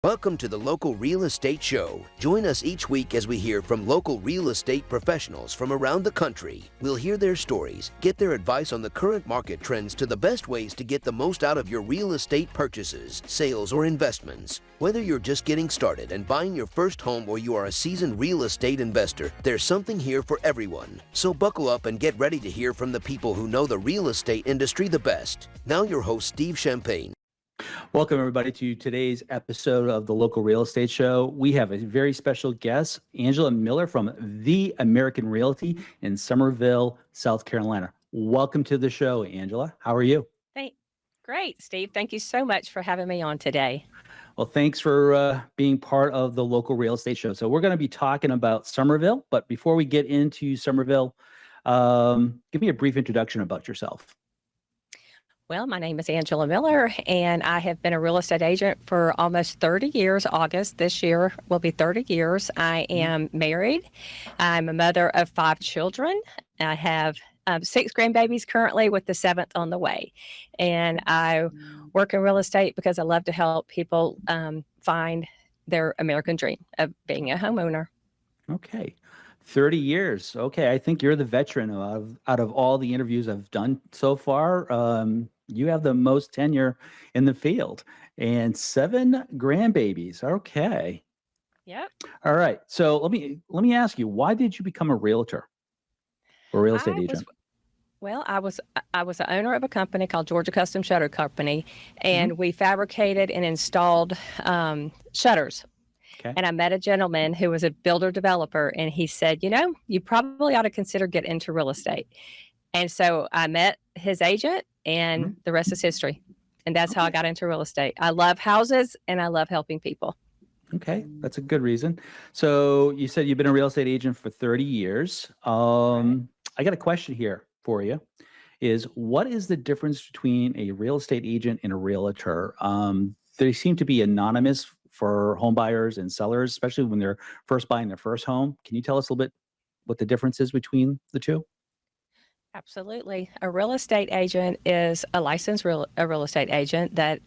Welcome to the Local Real Estate Show. Join us each week as we hear from local real estate professionals from around the country. We'll hear their stories, get their advice on the current market trends to the best ways to get the most out of your real estate purchases, sales, or investments. Whether you're just getting started and buying your first home or you are a seasoned real estate investor, there's something here for everyone. So buckle up and get ready to hear from the people who know the real estate industry the best. Now your host, Steve Champagne. Welcome, everybody, to today's episode of the Local Real Estate Show. We have a very special guest, Angela Miller from the American Realty in Summerville, South Carolina. Welcome to the show, Angela. How are you? Great, Steve. Thank you so much for having me on today. Well, thanks for being part of the Local Real Estate Show. So we're going to be talking about Summerville, but before we get into Summerville, give me a brief introduction about yourself. Well, my name is Angela Miller, and I have been a real estate agent for almost 30 years. August this year will be 30 years. I am married. I'm a mother of 5 children. I have 6 grandbabies currently, with the 7th on the way. And I work in real estate because I love to help people find their American dream of being a homeowner. Okay. 30 years. Okay. I think you're the veteran out of all the interviews I've done so far. You have the most tenure in the field, and 7 grandbabies. Okay. Yep. All right. So let me ask you, why did you become a realtor or real estate agent? I was the owner of a company called Georgia Custom Shutter Company, and we fabricated and installed shutters. Okay. And I met a gentleman who was a builder developer, and he said, you probably ought to consider getting into real estate. And so I met his agent, and the rest is history. And that's how I got into real estate. I love houses, and I love helping people. Okay, that's a good reason. So you said you've been a real estate agent for 30 years. I got a question here for you. What is the difference between a real estate agent and a realtor? They seem to be anonymous for home buyers and sellers, especially when they're first buying their first home. Can you tell us a little bit what the difference is between the two? Absolutely. A real estate agent is a licensed real estate agent that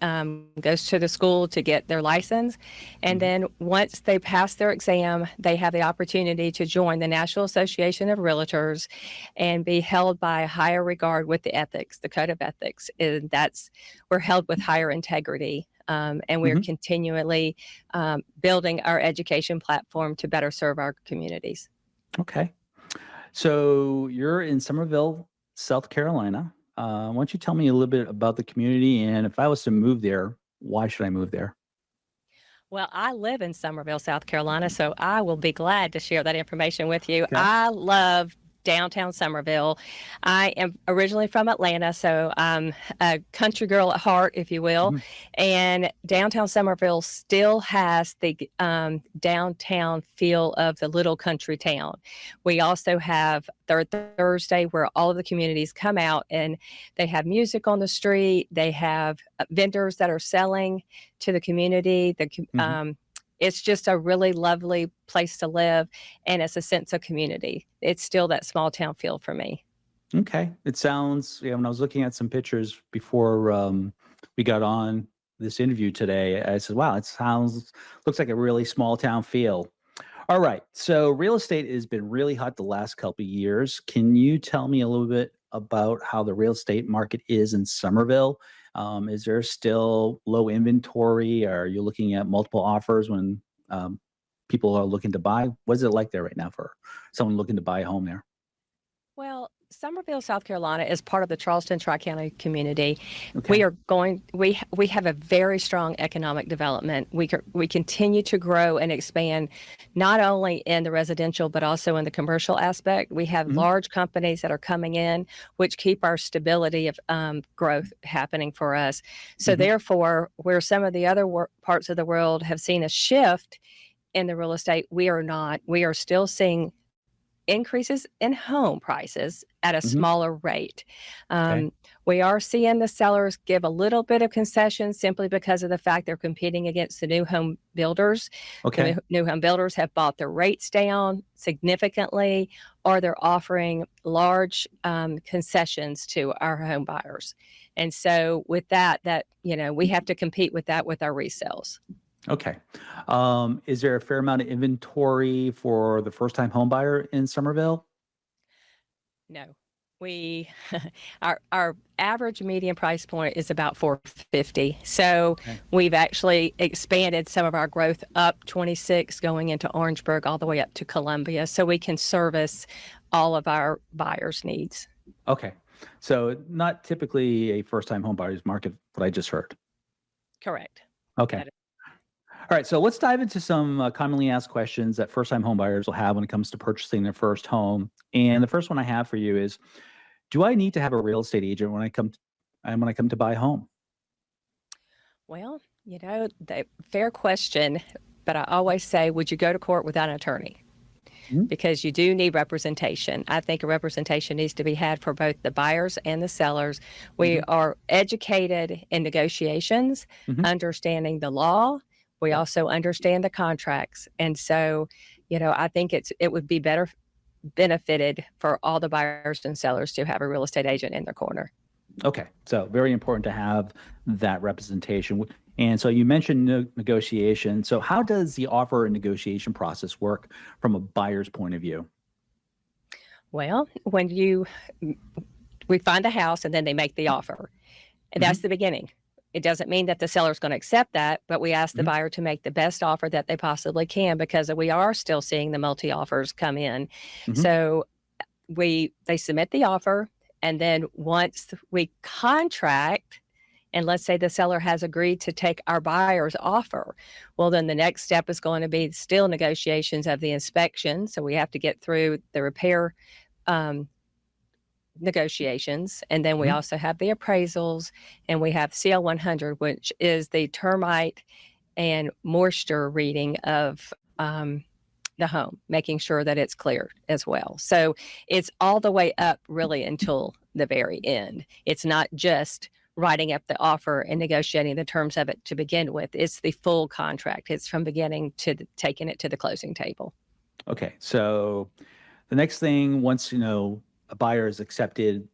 goes to the school to get their license. And then once they pass their exam, they have the opportunity to join the National Association of Realtors and be held by a higher regard with the ethics, the code of ethics. And we're held with higher integrity. And we're continually building our education platform to better serve our communities. Okay. So you're in Summerville, South Carolina. Why don't you tell me a little bit about the community, and if I was to move there, why should I move there? Well, I live in Summerville, South Carolina, so I will be glad to share that information with you. Okay. I love downtown Summerville. I am originally from Atlanta, so I'm a country girl at heart, if you will. And downtown Summerville still has the downtown feel of the little country town. We also have Third Thursday, where all of the communities come out and they have music on the street. They have vendors that are selling to the community. It's just a really lovely place to live, and it's a sense of community. It's still that small town feel for me. Okay. It sounds, when I was looking at some pictures before we got on this interview today, I said, wow, looks like a really small town feel. All right. So real estate has been really hot the last couple of years. Can you tell me a little bit about how the real estate market is in Summerville? Is there still low inventory? Are you looking at multiple offers when people are looking to buy? What is it like there right now for someone looking to buy a home there? Well, Summerville, South Carolina is part of the Charleston Tri-County community. Okay. We have a very strong economic development. We continue to grow and expand, not only in the residential, but also in the commercial aspect. We have large companies that are coming in, which keep our stability of growth happening for us. So therefore, where some of the other parts of the world have seen a shift in the real estate, we are not. We are still seeing increases in home prices at a smaller rate. We are seeing the sellers give a little bit of concession simply because of the fact they're competing against the new home builders. Okay. The new home builders have bought their rates down significantly, or they're offering large concessions to our home buyers. And so with that, we have to compete with that with our resales. Okay. Is there a fair amount of inventory for the first-time home buyer in Summerville? No. We our average median price point is about 450. So Okay. we've actually expanded some of our growth up 26 going into Orangeburg all the way up to Columbia so we can service all of our buyers' needs. Okay. So not typically a first-time home buyer's market, what I just heard. Correct. Okay. That is- All right. So let's dive into some commonly asked questions that first-time home buyers will have when it comes to purchasing their first home. And the first one I have for you is, do I need to have a real estate agent when I come to buy a home? Well, fair question, but I always say, would you go to court without an attorney? Mhm. Because you do need representation. I think a representation needs to be had for both the buyers and the sellers. We Mhm. are educated in negotiations, Mhm. understanding the law. We Yep. also understand the contracts. And so, I think it would be better benefited for all the buyers and sellers to have a real estate agent in their corner. Okay. So very important to have that representation. And so you mentioned negotiation. So how does the offer and negotiation process work from a buyer's point of view? Well, we find a house and then they make the offer. And that's Mhm. the beginning. It doesn't mean that the seller's going to accept that, but we ask the Mhm. buyer to make the best offer that they possibly can because we are still seeing the multi offers come in. Mhm. So they submit the offer, and then once we contract, and let's say the seller has agreed to take our buyer's offer, well, then the next step is going to be still negotiations of the inspection. So we have to get through the repair um, negotiations. And then we Mhm. also have the appraisals and we have CL 100, which is the termite and moisture reading of the home, making sure that it's cleared as well. So it's all the way up really until the very end. It's not just writing up the offer and negotiating the terms of it to begin with. It's the full contract. It's from beginning to taking it to the closing table. Okay. So the next thing, once a buyer has accepted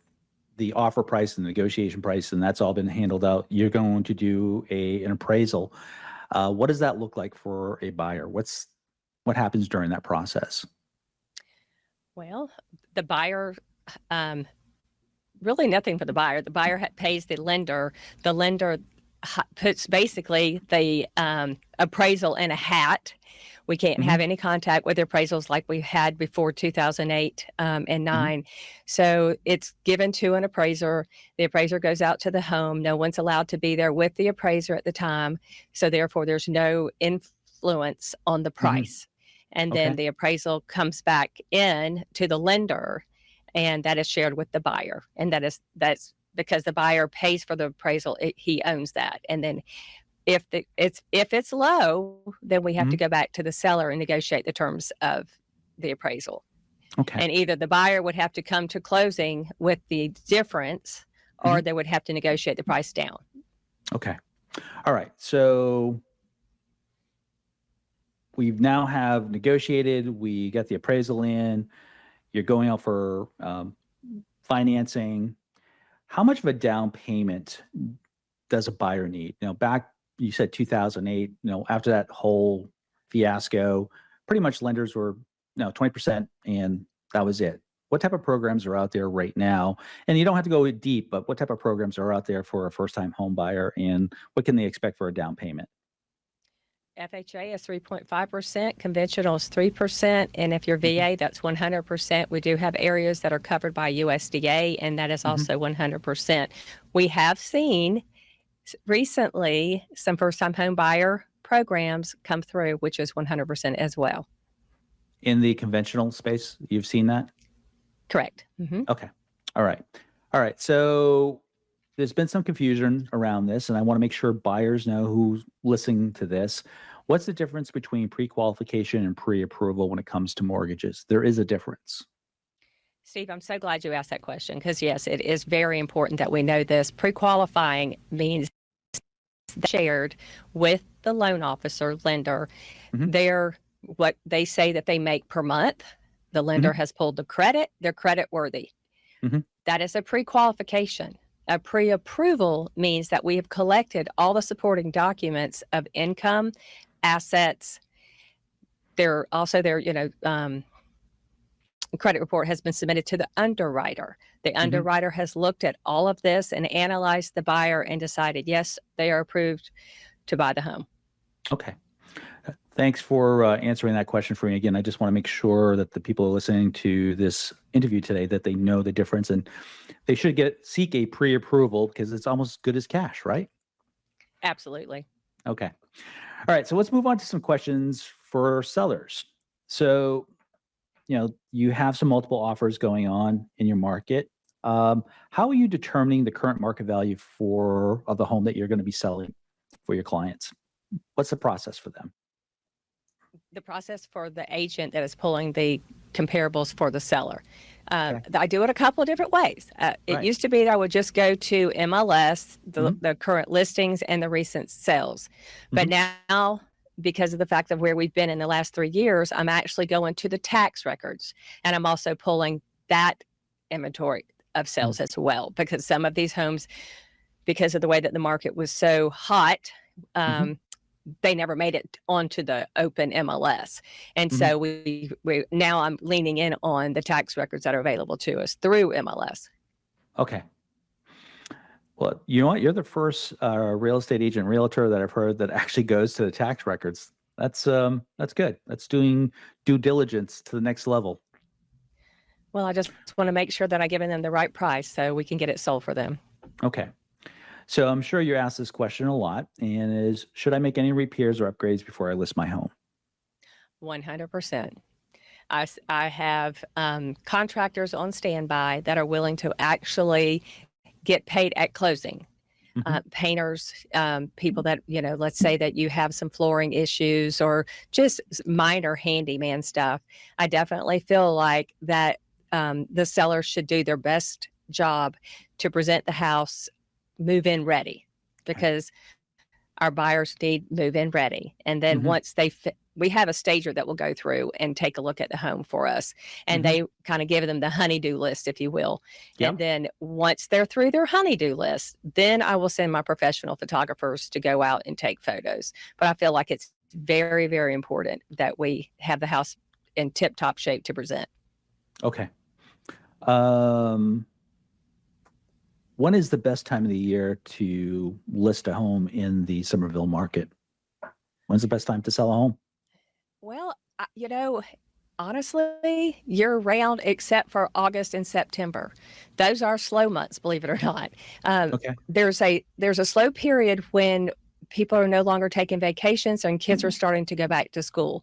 the offer price and the negotiation price, and that's all been handled out, you're going to do an appraisal. What does that look like for a buyer? What happens during that process? Well, the buyer, really nothing for the buyer. The buyer pays the lender. The lender puts basically the appraisal in a hat. We can't Mhm. have any contact with the appraisals like we had before 2008 and Mhm. 9. So it's given to an appraiser. The appraiser goes out to the home. No one's allowed to be there with the appraiser at the time. So therefore, there's no influence on the Mhm. price. And then Okay. the appraisal comes back in to the lender, and that is shared with the buyer. And that's because the buyer pays for the appraisal. He owns that. And then if it's low, then we have to Mhm. go back to the seller and negotiate the terms of the appraisal. Okay. And either the buyer would have to come to closing with the difference, or Mhm. they would have to negotiate the price down. Okay. All right. So we now have negotiated. We got the appraisal in. You're going out for financing. How much of a down payment does a buyer need? Back you said 2008. After that whole fiasco, pretty much lenders were 20%, and that was it. What type of programs are out there right now? And you don't have to go deep, but what type of programs are out there for a first-time home buyer, and what can they expect for a down payment? FHA is 3.5%, conventional is 3%, and if you're Mhm. VA, that's 100%. We do have areas that are covered by USDA, and that is Mhm. also 100%. We have seen recently some first-time home buyer programs come through, which is 100% as well. In the conventional space, you've seen that? Correct. Hmm. Okay. All right. All right. So there's been some confusion around this, and I want to make sure buyers know who's listening to this. What's the difference between pre-qualification and pre-approval when it comes to mortgages? There is a difference. Steve, I'm so glad you asked that question because, yes, it is very important that we know this. Pre-qualifying means shared with the loan officer, lender, Hmm. what they say that they make per month. The lender Hmm. has pulled the credit, they're credit worthy. Hmm. That is a pre-qualification. A pre-approval means that we have collected all the supporting documents of income, assets. Their credit report has been submitted to the underwriter. The underwriter has looked at all of this and analyzed the buyer and decided, yes, they are approved to buy the home. Okay. Thanks for answering that question for me. Again, I just want to make sure that the people listening to this interview today, that they know the difference, and they should seek a pre-approval because it's almost as good as cash, right? Absolutely. Okay. All right. So let's move on to some questions for sellers. So, you have some multiple offers going on in your market. How are you determining the current market value of the home that you're going to be selling for your clients? What's the process for them? The process for the agent that is pulling the comparables for the seller. I do it a couple of different ways. It used to be that I would just go to MLS, the current listings and the recent sales. But now, because of the fact of where we've been in the last 3 years, I'm actually going to the tax records. And I'm also pulling that inventory of sales as well, because some of these homes, because of the way that the market was so hot, they never made it onto the open MLS. And so we now I'm leaning in on the tax records that are available to us through MLS. Okay. Well, you know what? You're the first real estate agent realtor that I've heard that actually goes to the tax records. That's good. That's doing due diligence to the next level. Well, I just want to make sure that I'm giving them the right price so we can get it sold for them. Okay. So I'm sure you're asked this question a lot, and should I make any repairs or upgrades before I list my home? 100%. I have contractors on standby that are willing to actually get paid at closing. Painters, people that, let's say that you have some flooring issues or just minor handyman stuff. I definitely feel like that the seller should do their best job to present the house move-in ready, because our buyers need move-in ready. And then once we have a stager that will go through and take a look at the home for us, and they kind of give them the honey-do list, if you will. Yep. And then once they're through their honey-do list, then I will send my professional photographers to go out and take photos. But I feel like it's very, very important that we have the house in tip-top shape to present. Okay. When is the best time of the year to list a home in the Summerville market? When's the best time to sell a home? Well, honestly, year round, except for August and September. Those are slow months, believe it or not. Okay. There's a slow period when people are no longer taking vacations and kids are starting to go back to school.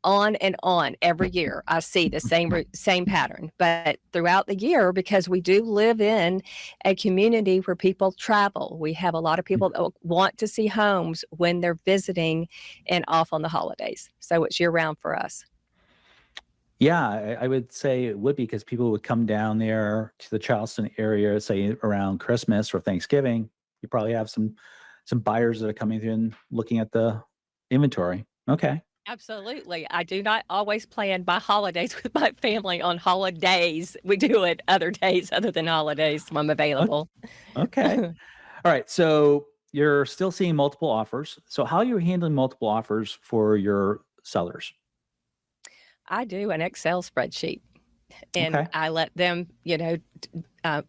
On and on every year, I see the same pattern. But throughout the year, because we do live in a community where people travel, we have a lot of people that want to see homes when they're visiting and off on the holidays. So it's year round for us. Yeah, I would say it would be, because people would come down there to the Charleston area, say around Christmas or Thanksgiving. You probably have some buyers that are coming in looking at the inventory. Okay. Absolutely. I do not always plan my holidays with my family on holidays. We do it other days other than holidays when I'm available. Okay. All right. So you're still seeing multiple offers. So how are you handling multiple offers for your sellers? I do an Excel spreadsheet, and Okay. I let them,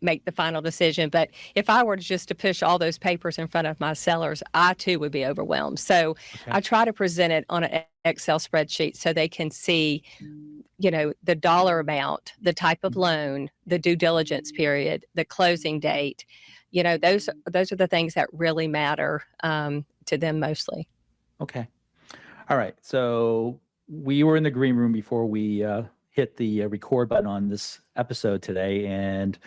make the final decision. But if I were just to push all those papers in front of my sellers, I too would be overwhelmed. So I try to present it on an Excel spreadsheet so they can see, the dollar amount, the type of loan, the due diligence period, the closing date. Those are the things that really matter to them mostly. Okay. All right. So we were in the green room before we hit the record button on this episode today, and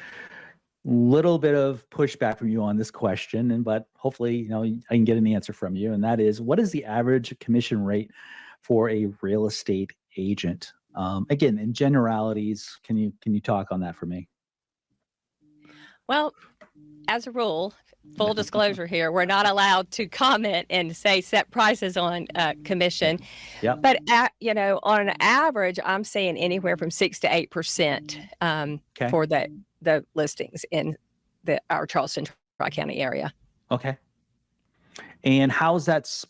little bit of pushback from you on this question, but hopefully, I can get an answer from you. And that is, what is the average commission rate for a real estate agent? Again, in generalities, can you talk on that for me? Well, as a rule, full disclosure here, we're not allowed to comment and say set prices on commission. Yep. But on an average, I'm saying anywhere from 6 to 8% for the listings in our Charleston Tri-County area. Okay. And how's that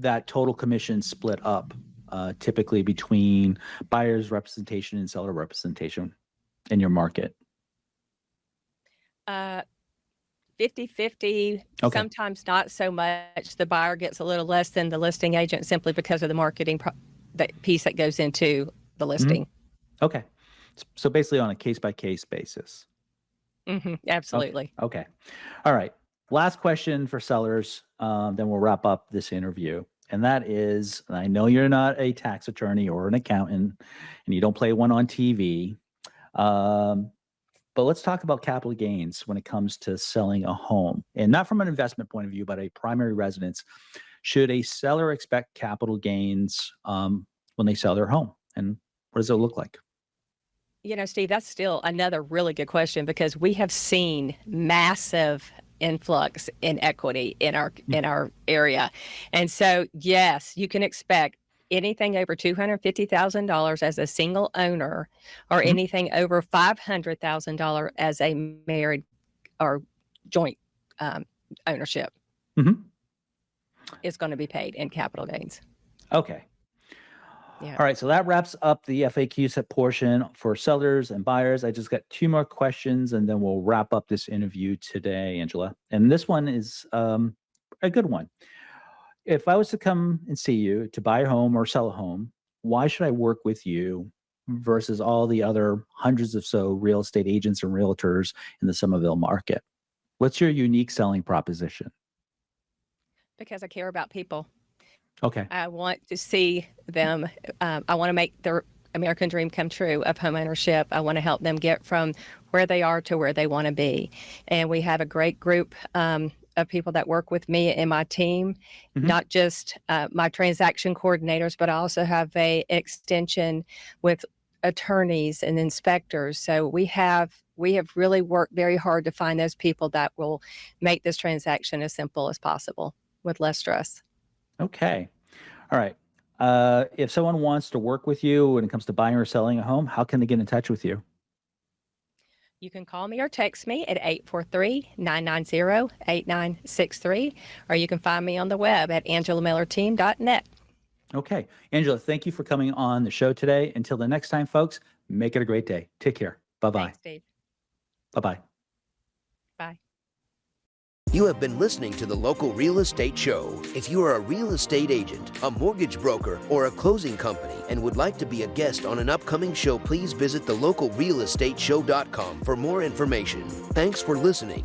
that total commission split up typically between buyer's representation and seller representation in your market? 50-50, Okay. sometimes not so much. The buyer gets a little less than the listing agent simply because of the marketing that piece that goes into the listing. Okay. So basically on a case-by-case basis. Absolutely. Okay. All right. Last question for sellers, then we'll wrap up this interview. And that is, and I know you're not a tax attorney or an accountant, and you don't play one on TV, but let's talk about capital gains when it comes to selling a home. And not from an investment point of view, but a primary residence. Should a seller expect capital gains when they sell their home? And what does it look like? You know, Steve, that's still another really good question because we have seen massive influx in equity in our area. And so, yes, you can expect anything over $250,000 as a single owner or anything over $500,000 as a married or joint ownership is going to be paid in capital gains. Okay. Yeah. All right. So that wraps up the FAQ set portion for sellers and buyers. I just got 2 more questions and then we'll wrap up this interview today, Angela. And this one is a good one. If I was to come and see you to buy a home or sell a home, why should I work with you versus all the other hundreds of so real estate agents and realtors in the Summerville market? What's your unique selling proposition? Because I care about people. Okay. I want to see them. I want to make their American dream come true of homeownership. I want to help them get from where they are to where they want to be. And we have a great group of people that work with me and my team, not just my transaction coordinators, but I also have an extension with attorneys and inspectors. So we have really worked very hard to find those people that will make this transaction as simple as possible with less stress. Okay. All right. If someone wants to work with you when it comes to buying or selling a home, how can they get in touch with you? You can call me or text me at 843-990-8963, or you can find me on the web at angelamillerteam.net. Okay. Angela, thank you for coming on the show today. Until the next time, folks, make it a great day. Take care. Bye-bye. Thanks, Steve. Bye-bye. Bye. You have been listening to the Local Real Estate Show. If you are a real estate agent, a mortgage broker, or a closing company and would like to be a guest on an upcoming show, please visit thelocalrealestateshow.com for more information. Thanks for listening.